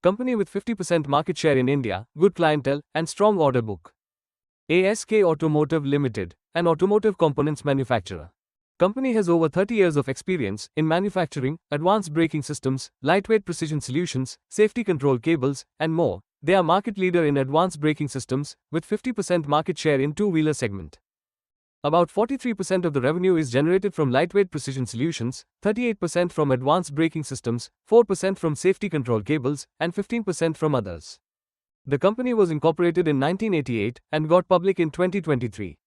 Company with 50% market share in India, good clientele, and strong order book. ASK Automotive Ltd, an automotive components manufacturer. Company has over 30 years of experience in manufacturing, advanced braking systems, lightweight precision solutions, safety control cables, and more. They are market leader in advanced braking systems, with 50% market share in two-wheeler segment. About 43% of the revenue is generated from lightweight precision solutions, 38% from advanced braking systems, 4% from safety control cables, and 15% from others. The company was incorporated in 1988 and got public in 2023.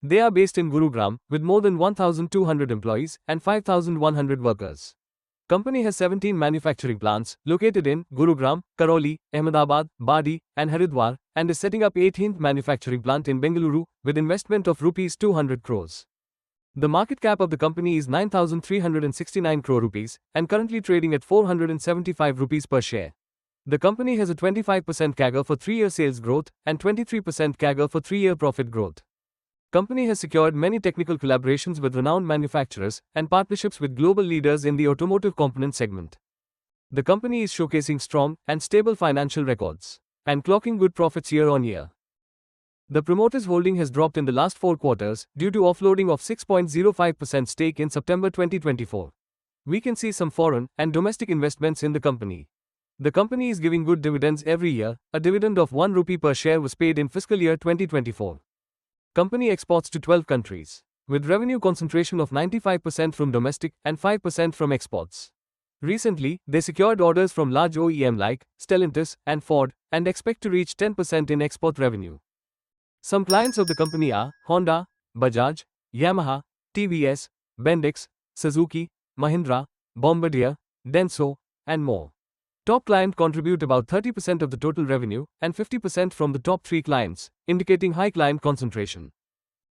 They are based in Gurugram, with more than 1,200 employees and 5,100 workers. Company has 17 manufacturing plants, located in Gurugram, Karoli, Ahmedabad, Badi, and Haridwar, and is setting up 18th manufacturing plant in Bengaluru, with investment of Rs 200 crores. The market cap of the company is 9,369 crore rupees, and currently trading at 475 rupees per share. The company has a 25% CAGR for 3-year sales growth, and 23% CAGR for 3-year profit growth. Company has secured many technical collaborations with renowned manufacturers and partnerships with global leaders in the automotive component segment. The company is showcasing strong and stable financial records and clocking good profits year on year. The promoter's holding has dropped in the last 4 quarters due to offloading of 6.05% stake in September 2024. We can see some foreign and domestic investments in the company. The company is giving good dividends every year. A dividend of 1 rupee per share was paid in fiscal year 2024. Company exports to 12 countries, with revenue concentration of 95% from domestic and 5% from exports. Recently, they secured orders from large OEM like Stellantis and Ford, and expect to reach 10% in export revenue. Some clients of the company are Honda, Bajaj, Yamaha, TVS, Bendix, Suzuki, Mahindra, Bombardier, Denso, and more. Top client contribute about 30% of the total revenue and 50% from the top 3 clients, indicating high client concentration.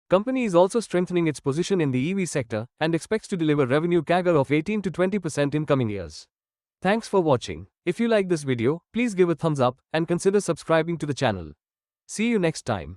Company is also strengthening its position in the EV sector and expects to deliver revenue CAGR of 18 to 20% in coming years. Thanks for watching. If you like this video, please give a thumbs up and consider subscribing to the channel. See you next time.